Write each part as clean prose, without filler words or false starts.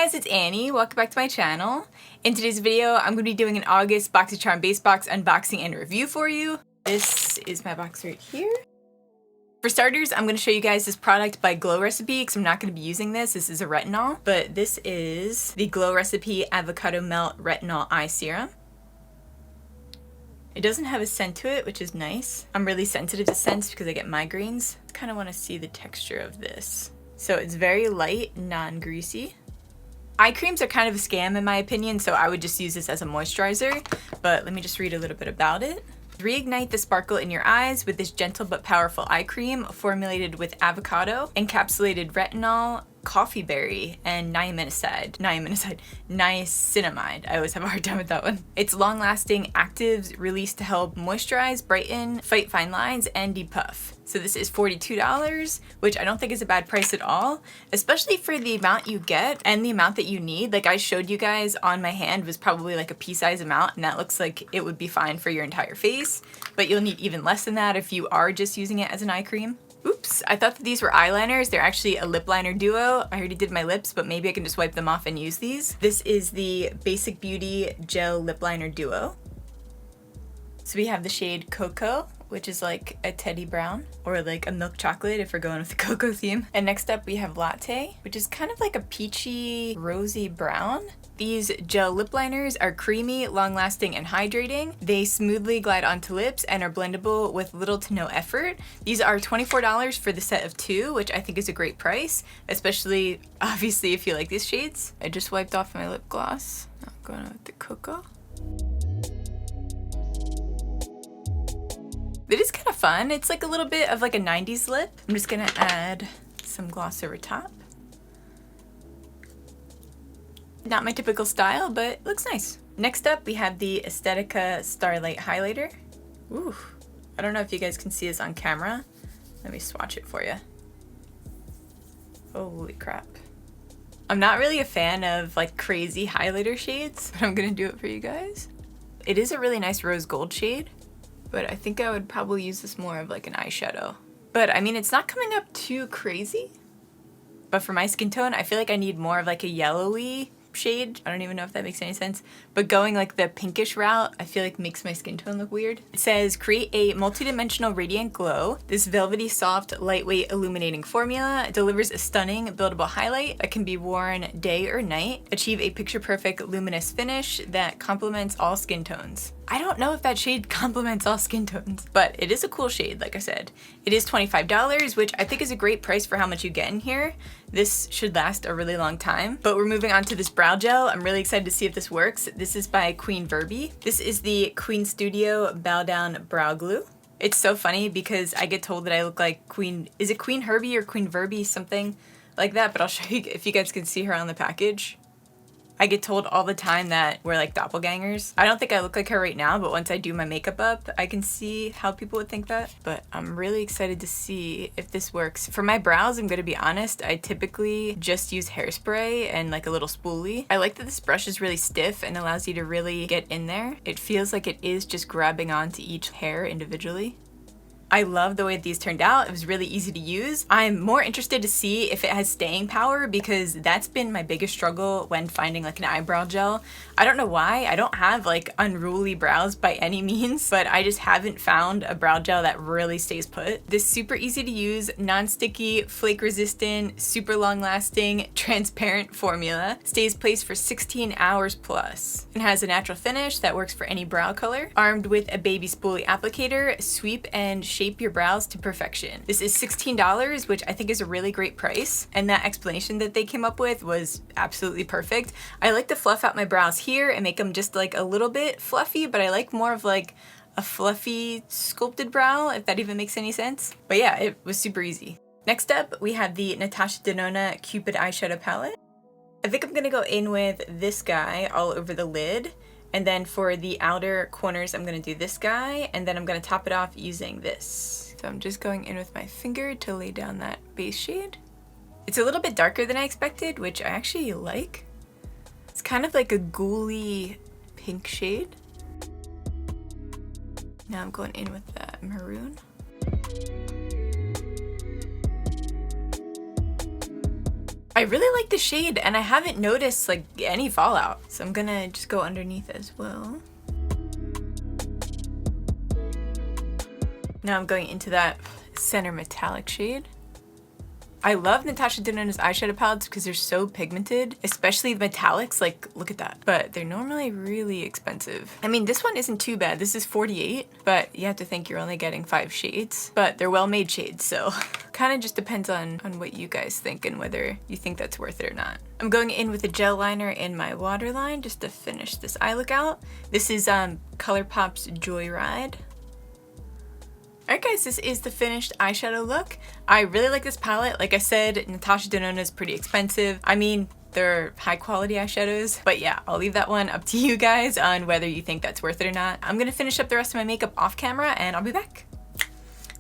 guys, it's Annie. Welcome back to my channel. In today's video, I'm going to be doing an August BOXYCHARM Base Box unboxing and review for you. This is my box right here. For starters, I'm going to show you guys this product by Glow Recipe because I'm not going to be using this. This is a retinol, but this is the Glow Recipe Avocado Melt Retinol Eye Serum. It doesn't have a scent to it, which is nice. I'm really sensitive to scents because I get migraines. I kind of want to see the texture of this. So it's very light, non-greasy. Eye creams are kind of a scam in my opinion, so I would just use this as a moisturizer, but let me just read a little bit about it. Reignite the sparkle in your eyes with this gentle but powerful eye cream formulated with avocado, encapsulated retinol, coffee berry, and niacinamide. I always have a hard time with that one. It's long-lasting actives released to help moisturize, brighten, fight fine lines, and depuff. So this is $42, which I don't think is a bad price at all, especially for the amount you get and the amount that you need. Like I showed you guys on my hand was probably like a pea-size amount, and that looks like it would be fine for your entire face, but you'll need even less than that if you are just using it as an eye cream. Oops, I thought that these were eyeliners. They're actually a lip liner duo. I already did my lips, but maybe I can just wipe them off and use these. This is the Basic Beauty Gel Lip Liner Duo. So we have the shade Cocoa, which is like a teddy brown, or like a milk chocolate if we're going with the cocoa theme. And next up we have Latte, which is kind of like a peachy, rosy brown. These gel lip liners are creamy, long-lasting, and hydrating. They smoothly glide onto lips and are blendable with little to no effort. These are $24 for the set of 2, which I think is a great price, especially, obviously, if you like these shades. I just wiped off my lip gloss. I'm going with the Cocoa. It is kind of fun. It's like a little bit of like a 90s lip. I'm just gonna add some gloss over top. Not my typical style, but it looks nice. Next up, we have the Aesthetica Starlite Highlighter. Ooh, I don't know if you guys can see this on camera. Let me swatch it for you. Holy crap. I'm not really a fan of like crazy highlighter shades, but I'm gonna do it for you guys. It is a really nice rose gold shade, but I think I would probably use this more of like an eyeshadow. But I mean, it's not coming up too crazy, but for my skin tone, I feel like I need more of like a yellowy shade. I don't even know if that makes any sense, but going like the pinkish route I feel like makes my skin tone look weird. It says create a multi-dimensional radiant glow. This velvety soft lightweight illuminating formula delivers a stunning buildable highlight that can be worn day or night. Achieve a picture perfect luminous finish that complements all skin tones. I don't know if that shade complements all skin tones, but it is a cool shade, like I said. It is $25, which I think is a great price for how much you get in here. This should last a really long time. But we're moving on to this brow gel. I'm really excited to see if this works. This is by Qveen. This is the Qveen Studio Bow Down Brow Glue. It's so funny because I get told that I look like Queen, is it Queen Herbie or Queen Verby, something like that, but I'll show you if you guys can see her on the package. I get told all the time that we're like doppelgangers. I don't think I look like her right now, but once I do my makeup up, I can see how people would think that. But I'm really excited to see if this works. For my brows, I'm gonna be honest, I typically just use hairspray and like a little spoolie. I like that this brush is really stiff and allows you to really get in there. It feels like it is just grabbing onto each hair individually. I love the way these turned out. It was really easy to use. I'm more interested to see if it has staying power because that's been my biggest struggle when finding like an eyebrow gel. I don't know why. I don't have like unruly brows by any means, but I just haven't found a brow gel that really stays put. This super easy to use, non-sticky, flake resistant, super long lasting, transparent formula stays placed for 16 hours plus and has a natural finish that works for any brow color. Armed with a baby spoolie applicator, sweep and shape your brows to perfection. This is $16, which I think is a really great price, and that explanation that they came up with was absolutely perfect. I like to fluff out my brows here and make them just like a little bit fluffy, but I like more of like a fluffy sculpted brow, if that even makes any sense. But yeah, it was super easy. Next up, we have the Natasha Denona Cupid eyeshadow palette. I think I'm gonna go in with this guy all over the lid. And then for the outer corners, I'm gonna do this guy, and then I'm gonna top it off using this. So I'm just going in with my finger to lay down that base shade. It's a little bit darker than I expected, which I actually like. It's kind of like a ghouly pink shade. Now I'm going in with that maroon. I really like the shade and I haven't noticed like any fallout. So I'm gonna just go underneath as well. Now I'm going into that center metallic shade. I love Natasha Denona's eyeshadow palettes because they're so pigmented, especially the metallics, like look at that. But they're normally really expensive. I mean, this one isn't too bad. This is 48, but you have to think you're only getting 5 shades, but they're well-made shades. So kind of just depends on what you guys think and whether you think that's worth it or not. I'm going in with a gel liner in my waterline just to finish this eye look out. This is ColourPop's Joyride. Alright guys, this is the finished eyeshadow look. I really like this palette. Like I said, Natasha Denona is pretty expensive. I mean, they're high quality eyeshadows, but yeah, I'll leave that one up to you guys on whether you think that's worth it or not. I'm gonna finish up the rest of my makeup off camera and I'll be back.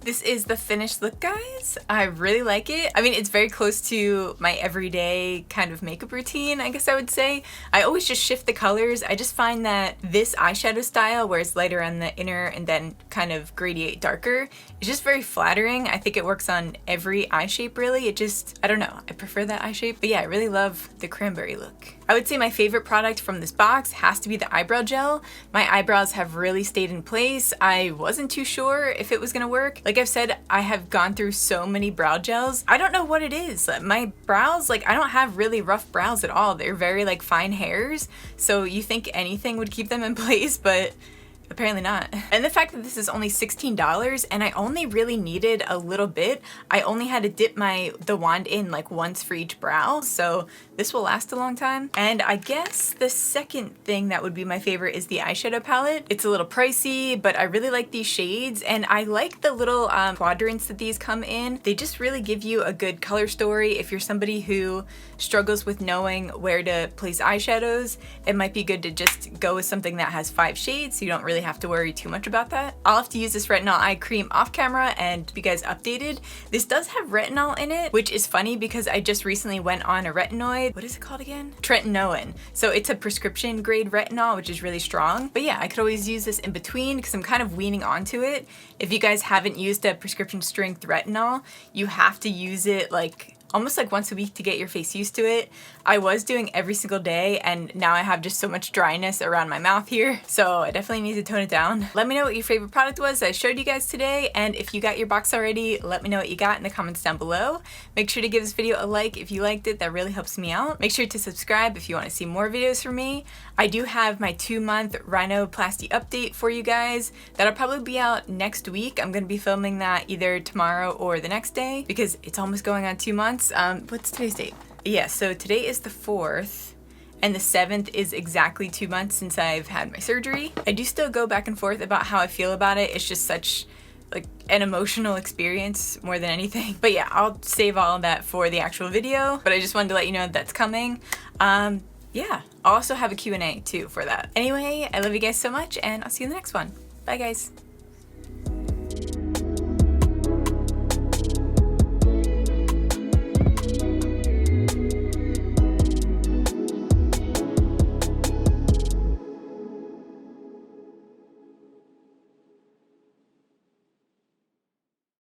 This is the finished look, guys. I really like it. I mean, it's very close to my everyday kind of makeup routine, I guess I would say. I always just shift the colors. I just find that this eyeshadow style, where it's lighter on the inner and then kind of gradient darker, is just very flattering. I think it works on every eye shape, really. It just, I don't know, I prefer that eye shape. But yeah, I really love the cranberry look. I would say my favorite product from this box has to be the eyebrow gel. My eyebrows have really stayed in place. I wasn't too sure if it was gonna work. Like I've said, I have gone through so many brow gels. I don't know what it is. My brows, like I don't have really rough brows at all. They're very like fine hairs. So you think anything would keep them in place, but apparently not. And the fact that this is only $16 and I only really needed a little bit. I only had to dip the wand in like once for each brow. So this will last a long time. And I guess the second thing that would be my favorite is the eyeshadow palette. It's a little pricey, but I really like these shades and I like the little quadrants that these come in. They just really give you a good color story. If you're somebody who struggles with knowing where to place eyeshadows, it might be good to just go with something that has 5 shades so you don't really have to worry too much about that. I'll have to use this retinol eye cream off camera and keep you guys updated. This does have retinol in it, which is funny because I just recently went on a retinoid. What is it called again? Tretinoin. So it's a prescription grade retinol, which is really strong. But yeah, I could always use this in between because I'm kind of weaning onto it. If you guys haven't used a prescription strength retinol, you have to use it like almost like once a week to get your face used to it. I was doing every single day and now I have just so much dryness around my mouth here, so I definitely need to tone it down. Let me know what your favorite product was that I showed you guys today, and if you got your box already, let me know what you got in the comments down below. Make sure to give this video a like if you liked it. That really helps me out. Make sure to subscribe if you want to see more videos from me. I do have my 2-month rhinoplasty update for you guys. That'll probably be out next week. I'm going to be filming that either tomorrow or the next day because it's almost going on 2 months. What's today's date? Yeah, so today is the 4th and the 7th is exactly 2 months since I've had my surgery. I do still go back and forth about how I feel about it. It's just such like an emotional experience more than anything. But yeah, I'll save all of that for the actual video, but I just wanted to let you know that's coming. Yeah, I'll also have a Q&A too for that. Anyway, I love you guys so much and I'll see you in the next one. Bye guys.